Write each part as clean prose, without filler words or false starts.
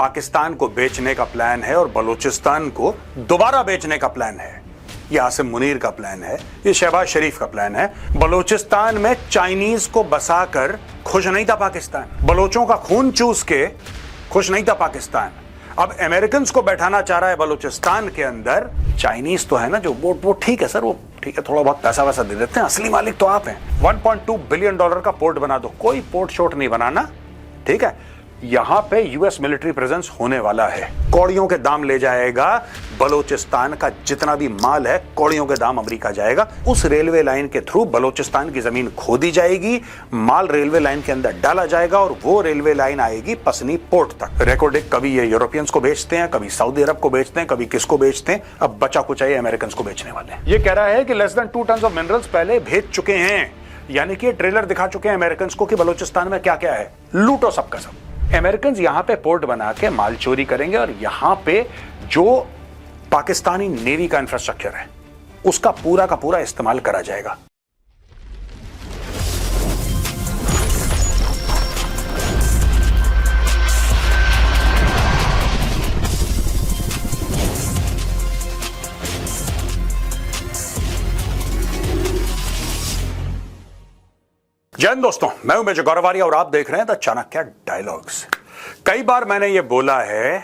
पाकिस्तान को बेचने का प्लान है और बलूचिस्तान को दोबारा बेचने का प्लान है। ये आसिम मुनीर का प्लान है, ये शहबाज शरीफ का प्लान है। बलूचिस्तान में चाइनीज को बसाकर खुश नहीं था पाकिस्तान, बलोचों का खून चूस के खुश नहीं था पाकिस्तान। अब अमेरिकन को बैठाना चाह रहा है बलूचिस्तान के अंदर। चाइनीज तो है ना जो वो ठीक है सर, वो ठीक है, थोड़ा बहुत पैसा वैसा दे देते हैं, असली मालिक तो आप हैं। $1.2 बिलियन का पोर्ट बना दो, कोई पोर्ट शोट नहीं बनाना, ठीक है। यहां पे यूएस मिलिट्री प्रेजेंस होने वाला है। कौड़ियों के दाम ले जाएगा बलूचिस्तान का, जितना भी माल है कौड़ियों के दाम अमेरिका जाएगा। उस रेलवे लाइन के थ्रू बलूचिस्तान की जमीन खोदी जाएगी, माल रेलवे लाइन के अंदर डाला जाएगा और वो रेलवे लाइन आएगी पसनी पोर्ट तक। रिकॉर्ड कभी ये यूरोपियंस को बेचते हैं, कभी सऊदी अरब को बेचते हैं, कभी किसको बेचते हैं, अब बचा कुछ है अमेरिकन को बेचने वाले। ये कह रहा है कि less than 2 ton of minerals पहले भेज चुके हैं, यानी कि ट्रेलर दिखा चुके हैं अमेरिकन को कि बलूचिस्तान में क्या क्या है, लूटो सबका सब। अमेरिकन यहां पे पोर्ट बना के माल चोरी करेंगे और यहां पे जो पाकिस्तानी नेवी का इंफ्रास्ट्रक्चर है उसका पूरा का पूरा इस्तेमाल करा जाएगा। जय हिंद दोस्तों, मैं हूं मेजर गौरव आर्या और आप देख रहे हैं द चाणक्य डायलॉग्स। कई बार मैंने यह बोला है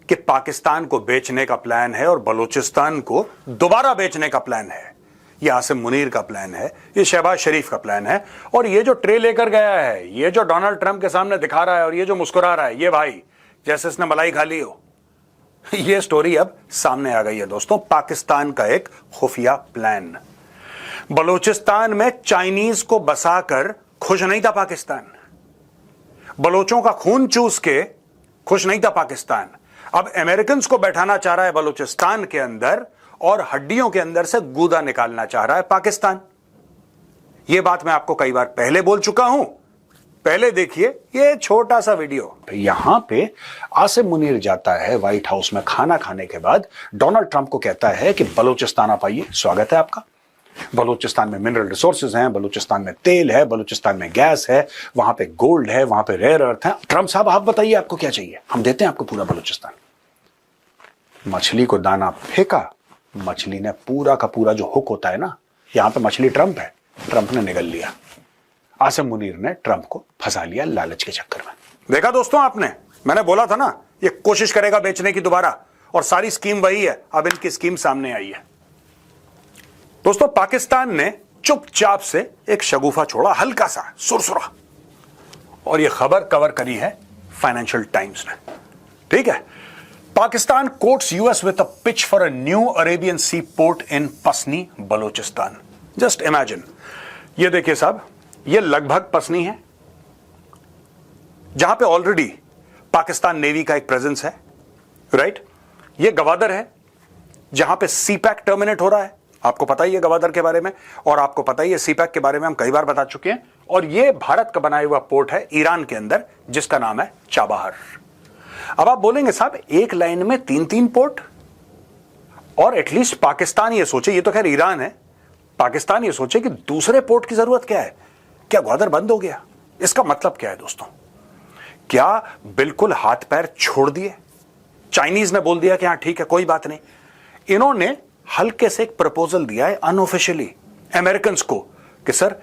कि पाकिस्तान को बेचने का प्लान है और बलूचिस्तान को दोबारा बेचने का प्लान है। यह आसिम मुनीर का प्लान है, यह शहबाज शरीफ का प्लान है, और ये जो ट्रे लेकर गया है, ये जो डोनाल्ड ट्रंप के सामने दिखा रहा है और ये जो मुस्कुरा रहा है, ये भाई जैसे इसने मलाई खा ली हो। यह स्टोरी अब सामने आ गई है दोस्तों, पाकिस्तान का एक खुफिया प्लान। बलूचिस्तान में चाइनीज को बसाकर खुश नहीं था पाकिस्तान, बलोचों का खून चूस के खुश नहीं था पाकिस्तान। अब अमेरिकन को बैठाना चाह रहा है बलूचिस्तान के अंदर और हड्डियों के अंदर से गूदा निकालना चाह रहा है पाकिस्तान। यह बात मैं आपको कई बार पहले बोल चुका हूं, पहले देखिए ये छोटा सा वीडियो। यहां पे आसिम मुनीर जाता है व्हाइट हाउस में खाना खाने के बाद, डोनाल्ड ट्रंप को कहता है कि बलूचिस्तान आप आइए, स्वागत है आपका। बलूचिस्तान में मिनरल रिसोर्सेज हैं, बलूचिस्तान में तेल है, बलूचिस्तान में गैस है, वहां पे गोल्ड है, वहां पे रेयर अर्थ है। ट्रंप साहब आप बताइए आपको क्या चाहिए, हम देते हैं आपको पूरा बलूचिस्तान। मछली को दाना फेंका, मछली ने पूरा का पूरा जो हुक होता है ना, यहां पे मछली ट्रंप है, ट्रंप ने निगल लिया। आसिम मुनीर ने ट्रंप को फंसा लिया लालच के चक्कर में। देखा दोस्तों आपने, मैंने बोला था ना ये कोशिश करेगा बेचने की दोबारा, और सारी स्कीम वही है। अब इनकी स्कीम सामने आई है दोस्तों। पाकिस्तान ने चुपचाप से एक शगुफा छोड़ा, हल्का सा सुरसुरा, और यह खबर कवर करी है फाइनेंशियल टाइम्स ने, ठीक है। Pakistan courts US with a pitch for a new Arabian sea port in Pasni Balochistan. Just imagine, ये देखिए साहब, ये लगभग पसनी है जहां पे ऑलरेडी पाकिस्तान नेवी का एक प्रेजेंस है, राइट। ये गवादर है जहां पे सीपैक टर्मिनेट हो रहा है, आपको पता ही है गवादर के बारे में, और आपको पता ही है सीपैक के बारे में हम कई बार बता चुके हैं। और यह भारत का बनाया हुआ पोर्ट है ईरान के अंदर, जिसका नाम है चाबहार। अब आप बोलेंगे साहब एक लाइन में 3-3 पोर्ट, और एटलीस्ट पाकिस्तान ये सोचे, ये तो खैर ईरान है, पाकिस्तान ये सोचे कि दूसरे पोर्ट की जरूरत क्या है, क्या ग्वादर बंद हो गया? इसका मतलब क्या है दोस्तों? क्या बिल्कुल हाथ पैर छोड़ दिए? चाइनीज ने बोल दिया कि हां ठीक है कोई बात नहीं। इन्होंने हल्के से एक प्रपोजल दिया है अनऑफिशियली अमेरिकन को कि सर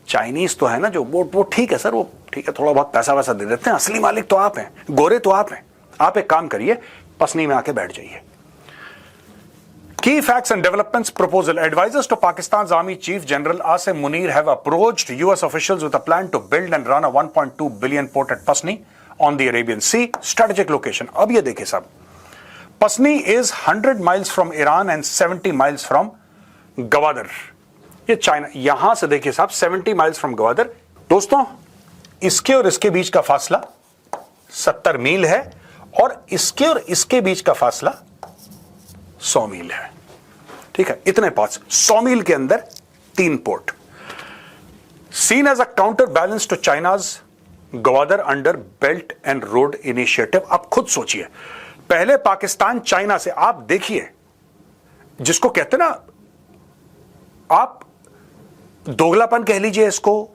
चाइनीज तो है ना जो वो ठीक है सर, वो ठीक है, थोड़ा बहुत पैसा वैसा दे देते हैं, असली मालिक तो आप हैं, गोरे तो आप हैं, आप एक काम करिए पसनी में आके बैठ जाइए। Key facts and developments proposal. Advisors to Pakistan's Army Chief General Asim Munir have approached US officials with a plan to build and run a 1.2 billion port at Pasni on the Arabian Sea, strategic location. अब ये देखिए साहब, Pasni is 100 miles from Iran and 70 miles from Gwadar. ये China, यहां से देखिए साहब 70 miles from Gwadar। दोस्तों इसके और इसके बीच का फासला 70 मील है, और इसके और इसके बीच का फासला 100 मील है, ठीक है। इतने पास 100 मील के अंदर 3 port. Seen as a counter balance to China's Gwadar under belt and road initiative. अब खुद सोचिए, पहले पाकिस्तान चाइना से, आप देखिए जिसको कहते ना, आप दोगलापन कह लीजिए इसको,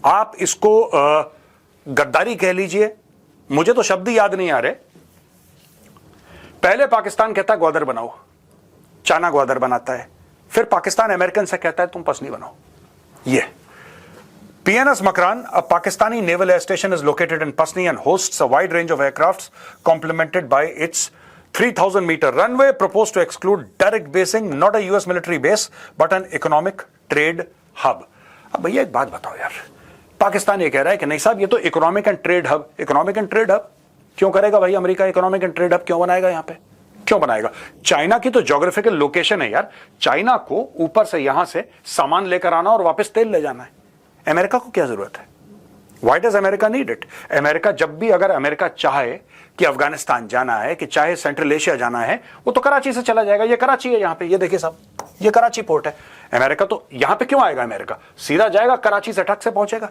आप इसको गद्दारी कह लीजिए, मुझे तो शब्द याद नहीं आ रहे, पहले पाकिस्तान कहता है ग्वादर बनाओ, चाइना ग्वादर बनाता है, फिर पाकिस्तान अमेरिकन से कहता है तुम पसनी बनाओ। ये PNS Makran, a Pakistani naval air station, is located in Pasni and hosts a wide range of aircrafts complemented by its 3,000-meter runway, proposed to exclude direct basing, not a US military base, but an economic trade hub. अब भैया एक बात बताओ यार, पाकिस्तान ये कह रहा है कि नहीं साहब ये तो economic and trade hub, economic and trade hub क्यों करेगा भाई America? Economic and trade hub क्यों बनाएगा यहां पे? क्यों बनाएगा? चाइना की तो ज्योग्राफिकल लोकेशन है यार, चाइना को ऊपर से यहां से सामान लेकर आना और वापस तेल ले जाना है। अमेरिका को क्या जरूरत है? Why does America need it? America जब भी अगर अमेरिका चाहे कि अफगानिस्तान जाना है, कि चाहे सेंट्रल एशिया जाना है, वो तो कराची से चला जाएगा। ये कराची है, यहां पे ये देखिए साहब, ये कराची पोर्ट है। अमेरिका तो यहां पे क्यों आएगा? अमेरिका सीधा जाएगा कराची से, ठक से पहुंचेगा।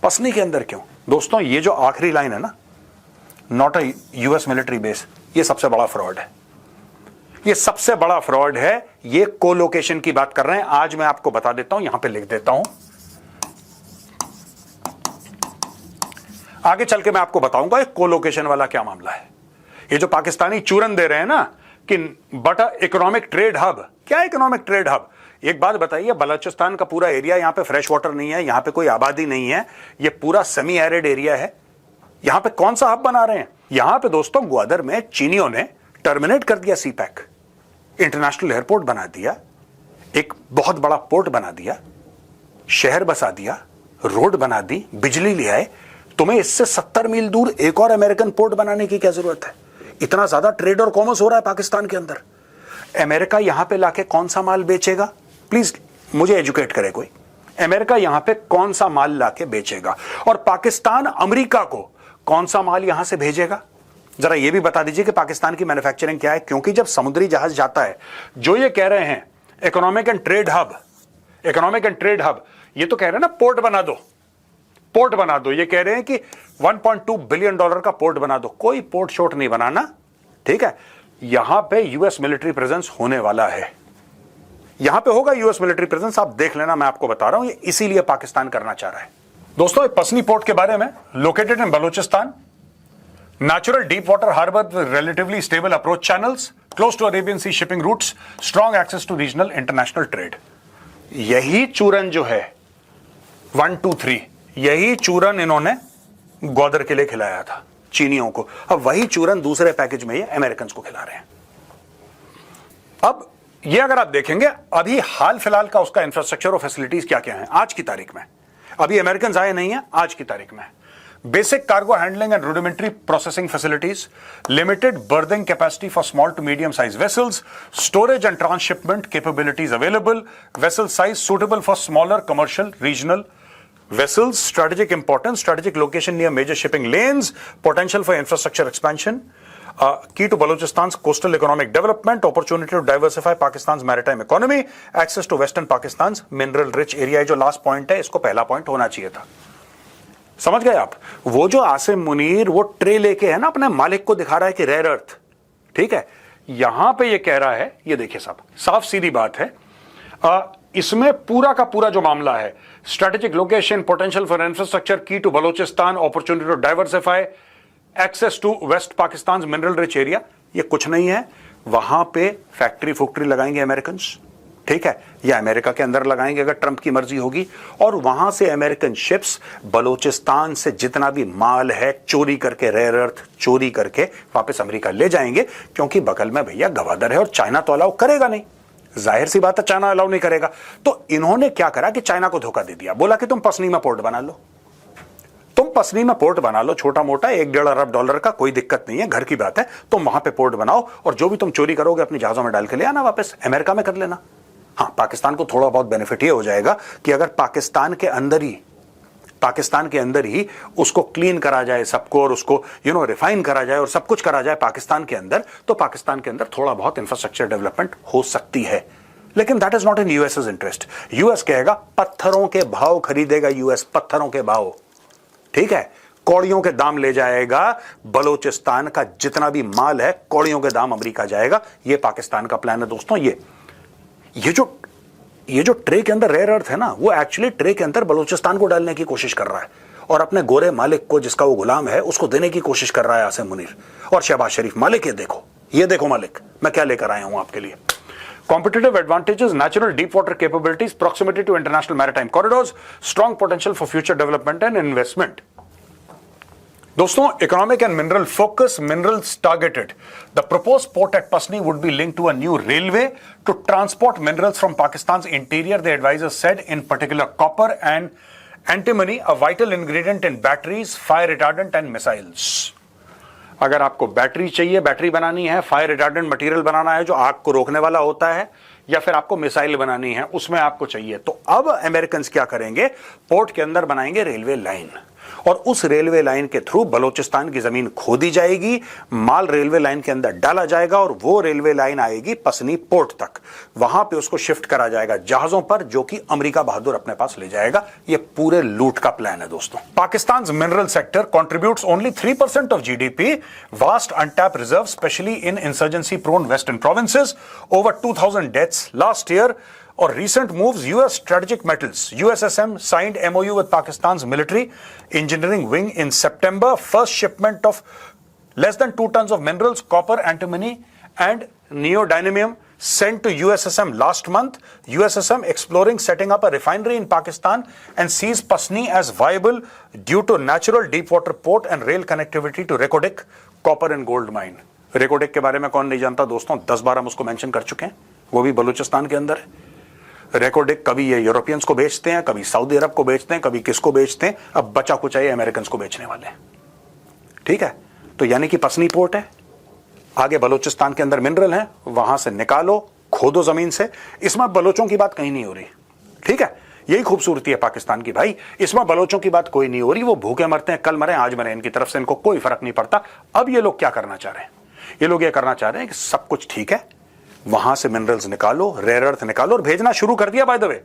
पसनी के अंदर क्यों? दोस्तों ये जो आखिरी लाइन है ना, not a US military base, ये सबसे बड़ा फ्रॉड है। ये सबसे बड़ा फ्रॉड है। ये कोलोकेशन की बात कर रहे हैं। आज मैं आपको बता देता हूं, यहां पे लिख देता हूं, आगे चल के मैं आपको बताऊंगा ये कोलोकेशन वाला क्या मामला है। ये जो पाकिस्तानी चूरन दे रहे हैं ना कि बट इकोनॉमिक ट्रेड हब, क्या इकोनॉमिक ट्रेड हब? एक बात बताइए, बलूचिस्तान का पूरा एरिया, यहां पे फ्रेश वाटर नहीं है, यहां पे कोई आबादी नहीं है, ये पूरा सेमी एरिड एरिया है। यहां पे कौन सा हब बना रहे हैं? यहां पे दोस्तों ग्वादर में चीनियों ने टर्मिनेट कर दिया सीपैक, इंटरनेशनल एयरपोर्ट बना दिया, एक बहुत बड़ा पोर्ट बना दिया, शहर बसा दिया, रोड बना दी, बिजली ले आए। तुम्हें इससे 70 मील दूर एक और अमेरिकन पोर्ट बनाने की क्या जरूरत है? इतना ज्यादा ट्रेड और कॉमर्स हो रहा है पाकिस्तान के अंदर। अमेरिका यहां पे लाके कौन सा माल बेचेगा? प्लीज मुझे एजुकेट करे कोई। अमेरिका यहां पे कौन सा माल लाके बेचेगा और पाकिस्तान अमेरिका को कौन सा माल यहां से भेजेगा? जरा यह भी बता दीजिए कि पाकिस्तान की मैन्युफैक्चरिंग क्या है। क्योंकि जब समुद्री जहाज जाता है, जो ये कह रहे हैं economic and trade hub, economic and trade hub, ये तो कह रहे हैं ना पोर्ट बना दो, पोर्ट बना दो। ये कह रहे हैं कि 1.2 बिलियन डॉलर का पोर्ट बना दो। कोई पोर्ट शोर्ट नहीं बनाना, ठीक है? यहां पे यूएस मिलिट्री प्रेजेंस होने वाला है, यहां पे होगा यूएस मिलिट्री प्रेजेंस, आप देख लेना, मैं आपको बता रहा हूं। ये इसीलिए पाकिस्तान करना चाह रहा है। दोस्तों पसनी पोर्ट के बारे में, located in Balochistan, natural deep water harbor with relatively stable approach channels, close to Arabian Sea shipping routes, strong access to regional international trade. यही चूरन जो है 1, 2, 3, यही चूरन इन्होंने ग्वादर के लिए खिलाया था चीनियों को। अब वही चूरन दूसरे पैकेज में ये अमेरिकन को खिला रहे हैं। अब ये अगर आप देखेंगे अभी हाल फिलहाल का उसका इंफ्रास्ट्रक्चर और फैसिलिटीज क्या क्या है आज की तारीख में, अभी अमेरिकन आए नहीं है, आज की तारीख में basic cargo handling and rudimentary processing facilities, limited berthing capacity for small to medium sized vessels, storage and transshipment capabilities available, vessel size suitable for smaller commercial regional vessels, strategic importance, strategic location near major shipping lanes, potential for infrastructure expansion, key to Balochistan's coastal economic development, opportunity to diversify Pakistan's maritime economy, access to western Pakistan's mineral rich area। जो last point है, इसको पहला point होना चाहिए था। समझ गए आप? वो जो आसिम मुनीर वो ट्रे लेके है ना, अपने मालिक को दिखा रहा है कि रेयर अर्थ, ठीक है? यहां पे ये कह रहा है, ये देखिए साहब, साफ सीधी बात है। इसमें पूरा का पूरा जो मामला है, strategic location, potential for infrastructure, key to Balochistan, opportunity to diversify, access to west Pakistan mineral rich area, ये कुछ नहीं है। वहां पे फैक्ट्री फैक्ट्री लगाएंगे अमेरिकन, ठीक है? या अमेरिका के अंदर लगाएंगे अगर ट्रंप की मर्जी होगी, और वहां से अमेरिकन शिप्स बलूचिस्तान से जितना भी माल है चोरी करके, रेयर अर्थ चोरी करके वापस अमेरिका ले जाएंगे। क्योंकि बगल में भैया गवादर है और चाइना तो अलाउ करेगा नहीं, जाहिर सी बात है चाइना अलाउ नहीं करेगा। तो इन्होंने क्या करा कि चाइना को धोखा दे दिया, बोला कि तुम पसनी में पोर्ट बना लो, तुम पसनी में पोर्ट बना लो, छोटा मोटा 1-1.5 अरब डॉलर का, कोई दिक्कत नहीं है, घर की बात है। तुम वहां पे पोर्ट बनाओ और जो भी तुम चोरी करोगे अपनी जहाजों में डाल के ले आना, वापस अमेरिका में कर लेना। हाँ, पाकिस्तान को थोड़ा बहुत बेनिफिट ये हो जाएगा कि अगर पाकिस्तान के अंदर ही उसको क्लीन करा जाए सबको, और उसको रिफाइन करा जाए और सब कुछ करा जाए पाकिस्तान के अंदर, तो पाकिस्तान के अंदर थोड़ा बहुत इंफ्रास्ट्रक्चर डेवलपमेंट हो सकती है। लेकिन that is not in US's interest. US कहेगा पत्थरों के भाव खरीदेगा, यूएस पत्थरों के भाव, ठीक है? कौड़ियों के दाम ले जाएगा। बलूचिस्तान का जितना भी माल है कौड़ियों के दाम अमेरिका जाएगा। ये पाकिस्तान का प्लान है दोस्तों। ये जो ट्रे के अंदर रेयर अर्थ है ना, वो एक्चुअली ट्रे के अंदर बलूचिस्तान को डालने की कोशिश कर रहा है। और अपने गोरे मालिक को, जिसका वो गुलाम है, उसको देने की कोशिश कर रहा है आसिम मुनीर और शहबाज शरीफ। मालिक ये देखो मालिक, मैं क्या लेकर आया हूं आपके लिए। Competitive advantages, natural deep water capabilities, proximity to international maritime corridors, strong potential for future development and investment. दोस्तों, economic and mineral focus, minerals targeted. The proposed port at Pasni would be linked to a new railway to transport minerals from Pakistan's interior, the advisors said, in particular copper and antimony, a vital ingredient in batteries, fire retardant and missiles. अगर आपको battery चाहिए, battery बनानी है, fire retardant material बनाना है जो आग को रोकने वाला होता है, या फिर आपको मिसाइल बनानी है, उसमें आपको चाहिए, तो अब अमेरिकन क्या करेंगे, पोर्ट के अंदर बनाएंगे रेलवे लाइन, और उस रेलवे लाइन के थ्रू बलूचिस्तान की जमीन खोदी जाएगी, माल रेलवे लाइन के अंदर डाला जाएगा और वो रेलवे लाइन आएगी पसनी पोर्ट तक। वहां पे उसको शिफ्ट करा जाएगा जहाजों पर, जो कि अमेरिका बहादुर अपने पास ले जाएगा। ये पूरे लूट का प्लान है दोस्तों। Pakistan mineral sector contributes only 3% of GDP, vast untapped reserve, specially in insurgency prone western provinces, over 2000 deaths last year. Or recent moves, US Strategic Metals, USSM signed MOU with Pakistan's military engineering wing in September. First shipment of less than 2 tons of minerals, copper, antimony and neodymium sent to USSM last month. USSM exploring setting up a refinery in Pakistan and sees Pasni as viable due to natural deep water port and rail connectivity to Reko Diq copper and gold mine. Reko Diq के बारे में कौन नहीं जानता दोस्तों, 10 बार हम उसको mention कर चुके हैं, वो भी बलूचिस्तान के अंदर है। रेको डिक कभी ये यूरोपियंस को बेचते हैं, कभी सऊदी अरब को बेचते हैं, कभी किसको बेचते हैं, अब बचा कुछ है अमेरिकन को बेचने वाले हैं। ठीक है, तो यानी कि पसनी पोर्ट है, आगे बलूचिस्तान के अंदर मिनरल है, वहां से निकालो, खोदो जमीन से। इसमें बलोचों की बात कहीं नहीं हो रही। ठीक है, यही खूबसूरती है पाकिस्तान की भाई, इसमें बलोचों की बात कोई नहीं हो रही। वो भूखे मरते हैं, कल मरे आज मरे, इनकी तरफ से इनको कोई फर्क नहीं पड़ता। अब ये लोग क्या करना चाह रहे हैं, ये लोग ये करना चाह रहे हैं कि सब कुछ ठीक है, वहां से मिनरल्स निकालो, रेयर अर्थ निकालो, और भेजना शुरू कर दिया। बाय द वे,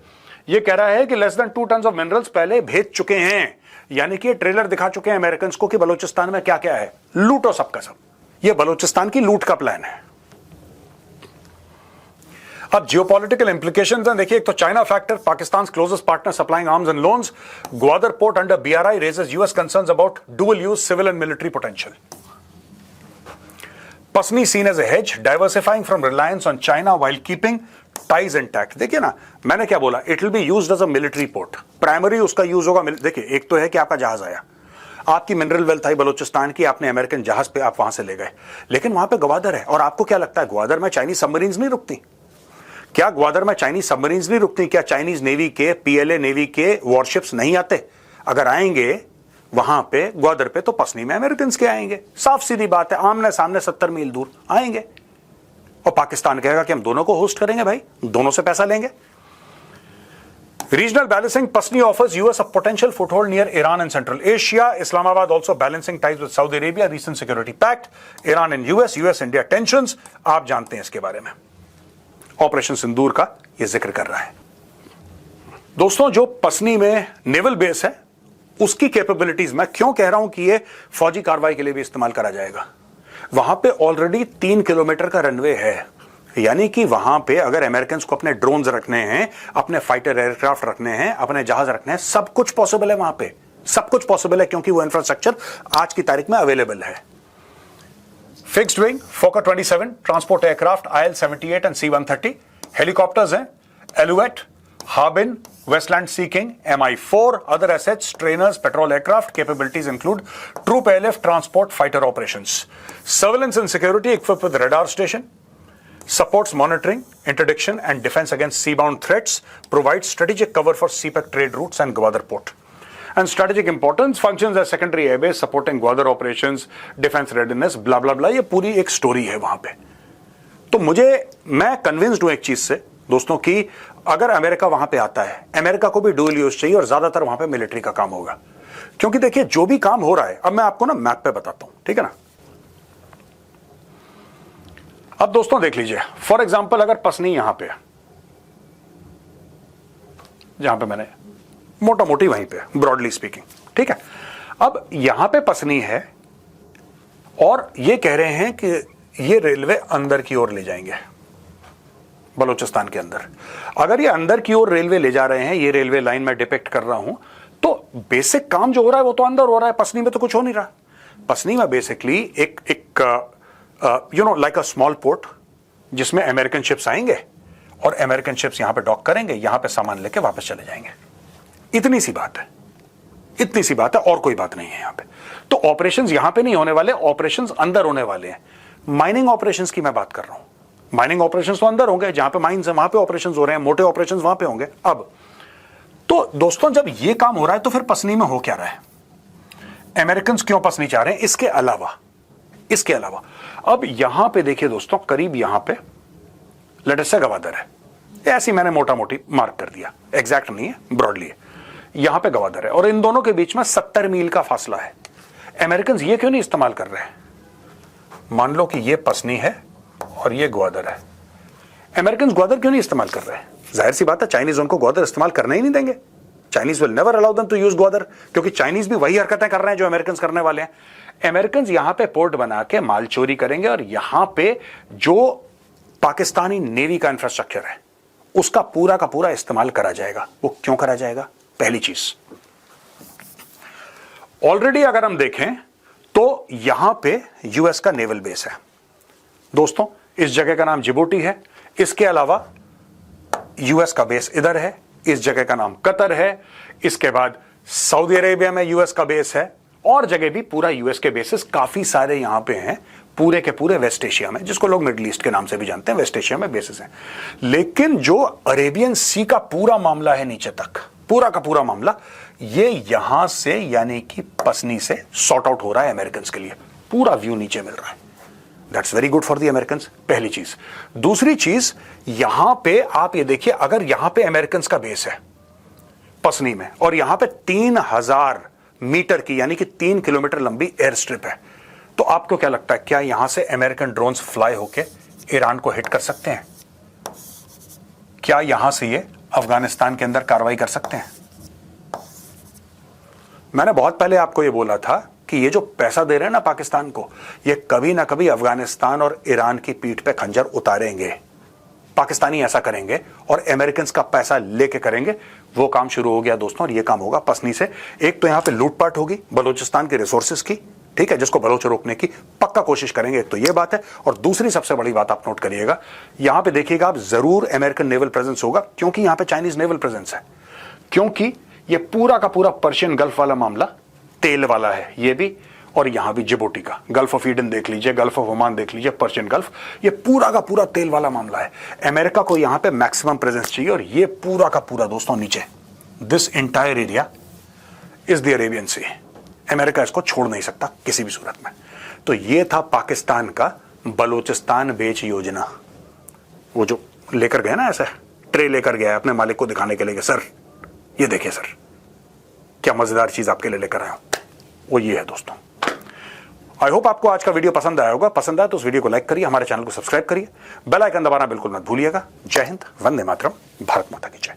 ये कह रहा है कि less than 2 ton of minerals पहले भेज चुके हैं, यानी कि ट्रेलर दिखा चुके हैं अमेरिकन को कि बलूचिस्तान में क्या क्या है, लूटो सबका सब। ये बलूचिस्तान की लूट का प्लान है। अब जियोपॉलिटिकल इंप्लीकेशंस हैं, देखिए। एक तो China factor, Pakistan closest partner supplying arms and loans, Gwadar port under BRI raises US concerns about dual use civil and military potential. Pasni seen as a hedge, diversifying from reliance on China while keeping ties intact. देखिए ना, मैंने क्या बोला, it will be used as a military port. Primary उसका use होगा। देखिए, एक तो है कि आपका जहाज आया, आपकी मिनरल वेल्थ आई बलूचिस्तान की, आपने अमेरिकन जहाज पे आप वहां से ले गए, लेकिन वहां पे ग्वादर है। और आपको क्या लगता है, ग्वादर में चाइनीज सबमरीन्स नहीं रुकती क्या? ग्वादर में चाइनीज सबमरीन्स नहीं रुकती क्या? चाइनीज नेवी के, PLA नेवी के वॉरशिप्स नहीं आते? अगर आएंगे वहां पे ग्वादर पे, तो पसनी में अमेरिकन के आएंगे। साफ सीधी बात है, आमने सामने 70 मील दूर आएंगे। और पाकिस्तान कहेगा कि हम दोनों को होस्ट करेंगे भाई, दोनों से पैसा लेंगे। Regional balancing, Pasni offers US a potential foothold near Iran and Central Asia. Islamabad also balancing ties with Saudi Arabia, recent security pact. Iran and US-India tensions, आप जानते हैं इसके बारे में। ऑपरेशन सिंदूर का ये जिक्र कर रहा है। दोस्तों, जो पसनी में नेवल बेस है, उसकी कैपेबिलिटीज, मैं क्यों कह रहा हूं कि ये फौजी कार्रवाई के लिए भी इस्तेमाल करा जाएगा। वहां पे ऑलरेडी 3 किलोमीटर का रनवे है, यानी कि वहां पे अगर अमेरिकन को अपने ड्रोन्स रखने हैं, अपने फाइटर एयरक्राफ्ट रखने हैं, अपने जहाज रखने हैं, सब कुछ पॉसिबल है वहां पे, सब कुछ पॉसिबल है, क्योंकि वो इंफ्रास्ट्रक्चर आज की तारीख में अवेलेबल है। Fixed wing फोकर 27 transport aircraft IL-78 and C-130, helicopters हैं एलुएट, Harbin, Westland Sea King, Mi-4, other assets, trainers, patrol aircraft. Capabilities include troop airlift, transport, fighter operations. Surveillance and security equipped with radar station. Supports monitoring, interdiction and defense against seabound threats. Provides strategic cover for CPEC trade routes and Gwadar port. And strategic importance, functions as secondary airbase, supporting Gwadar operations, defense readiness, blah blah blah. ये पूरी एक story है वहां पे। तो मैं convinced हूं एक चीज से दोस्तों कि अगर अमेरिका वहां पे आता है, अमेरिका को भी डुअल यूज चाहिए और ज्यादातर वहां पे मिलिट्री का काम होगा। क्योंकि देखिए, जो भी काम हो रहा है, अब मैं आपको ना मैप पे बताता हूं, ठीक है ना। अब दोस्तों देख लीजिए, फॉर एग्जांपल अगर पसनी यहां पे, जहां पे मैंने मोटा मोटी वहीं पे, ब्रॉडली स्पीकिंग, ठीक है। अब यहां पे पसनी है और ये कह रहे हैं कि ये रेलवे अंदर की ओर ले जाएंगे बलूचिस्तान के अंदर। अगर ये अंदर की ओर रेलवे ले जा रहे हैं, ये रेलवे लाइन में डिपिक्ट कर रहा हूं, तो बेसिक काम जो हो रहा है वो तो अंदर हो रहा है, पसनी में तो कुछ हो नहीं रहा। पसनी में बेसिकली एक लाइक अ स्मॉल पोर्ट जिसमें अमेरिकन शिप्स आएंगे और अमेरिकन शिप्स यहां पे डॉक करेंगे, यहां पे सामान लेके वापस चले जाएंगे। इतनी सी बात है, इतनी सी बात है, और कोई बात नहीं है यहां पे। तो ऑपरेशंस यहां पे नहीं होने वाले, ऑपरेशंस अंदर होने वाले हैं। माइनिंग ऑपरेशंस की मैं बात कर रहा हूं। माइनिंग ऑपरेशंस तो अंदर होंगे, जहां पे माइंस है वहां पे ऑपरेशंस हो रहे हैं, मोटे ऑपरेशंस वहां पे होंगे। अब तो दोस्तों जब ये काम हो रहा है तो फिर पसनी में हो क्या रहा है? अमेरिकन क्यों पसनी चाह रहे हैं? इसके अलावा अब यहां पे देखिए दोस्तों, करीब यहां पे लेट अस से गवादर है, ऐसी मैंने मोटा मोटी मार्क कर दिया, एग्जैक्ट नहीं है, ब्रॉडली है। यहां पे गवादर है और इन दोनों के बीच में 70 मील का फासला है। अमेरिकन ये क्यों नहीं इस्तेमाल कर रहे हैं? मान लो कि ये पसनी है और ये ग्वादर है, अमेरिकन ग्वादर क्यों नहीं इस्तेमाल कर रहे हैं? जाहिर सी बात है, चाइनीज उनको ग्वादर इस्तेमाल करने ही नहीं देंगे। Chinese will never allow them to use Gwadar, क्योंकि चाइनीज भी वही हरकतें कर रहे हैं जो अमेरिकन करने वाले हैं। अमेरिकन यहां पे पोर्ट बना के माल चोरी करेंगे और यहां पे जो पाकिस्तानी नेवी का इंफ्रास्ट्रक्चर है उसका पूरा का पूरा इस्तेमाल करा जाएगा। वो क्यों करा जाएगा? पहली चीज, ऑलरेडी अगर हम देखें तो यहां पे यूएस का नेवल बेस है दोस्तों। इस जगह का नाम जिबूटी है, इसके अलावा यूएस का बेस इधर है, इस जगह का नाम कतर है, इसके बाद सऊदी अरेबिया में यूएस का बेस है, और जगह भी पूरा यूएस के बेसिस काफी सारे यहां पे हैं, पूरे के पूरे वेस्ट एशिया में, जिसको लोग मिडिल ईस्ट के नाम से भी जानते हैं, वेस्ट एशिया में बेसिस हैं। लेकिन जो अरेबियन सी का पूरा मामला है नीचे तक, पूरा का पूरा मामला, ये यहां से यानी कि पसनी से सॉर्ट आउट हो रहा है अमेरिकन के लिए। पूरा व्यू नीचे मिल रहा है। That's very good for the American, पहली चीज। दूसरी चीज, यहां पे आप ये देखिए, अगर यहां पे अमेरिकन का बेस है पसनी में और यहां पे 3000 मीटर की यानी कि 3 किलोमीटर लंबी एयर स्ट्रिप है, तो आपको क्या लगता है, क्या यहां से अमेरिकन ड्रोन्स फ्लाई होके ईरान को हिट कर सकते हैं? क्या यहां से ये अफगानिस्तान के अंदर कार्रवाई कर सकते हैं? मैंने बहुत पहले आपको ये बोला था कि ये जो पैसा दे रहे हैं ना पाकिस्तान को, ये कभी ना कभी अफगानिस्तान और ईरान की पीठ पे खंजर उतारेंगे। पाकिस्तानी ऐसा करेंगे और अमेरिकन का पैसा लेके करेंगे। वो काम शुरू हो गया दोस्तों, और ये काम होगा पसनी से। एक तो यहां पे लूटपाट होगी बलूचिस्तान के रिसोर्सेज की, ठीक है, जिसको बलोच रोकने की पक्का कोशिश करेंगे। एक तो ये बात है, और दूसरी सबसे बड़ी बात आप नोट करिएगा, यहां पे देखिएगा आप, जरूर अमेरिकन नेवल प्रेजेंस होगा, क्योंकि यहां पे चाइनीज नेवल प्रेजेंस है। क्योंकि ये पूरा का पूरा पर्शियन गल्फ वाला मामला तेल वाला है, ये भी, और यहां भी जिबूटी का, गल्फ ऑफ ईडन देख लीजिए, गल्फ ऑफ ओमान देख लीजिए, पर्शियन गल्फ, ये पूरा का पूरा तेल वाला मामला है। अमेरिका को यहां पे मैक्सिमम प्रेजेंस चाहिए, और ये पूरा का पूरा दोस्तों नीचे, this entire area is the Arabian sea. America इसको छोड़ नहीं सकता किसी भी सूरत में। तो ये था पाकिस्तान का बलूचिस्तान बेच योजना। वो जो लेकर गया ना, ऐसा ट्रे लेकर गया अपने मालिक को दिखाने के लिए, सर ये देखिए सर, क्या मजेदार चीज आपके लिए लेकर आया हूं, वो ये है दोस्तों। आई होप आपको आज का वीडियो पसंद आया होगा। पसंद आया तो उस वीडियो को लाइक करिए, हमारे चैनल को सब्सक्राइब करिए, बेल आइकन दबाना बिल्कुल मत भूलिएगा। जय हिंद, वंदे मातरम, भारत माता की जय।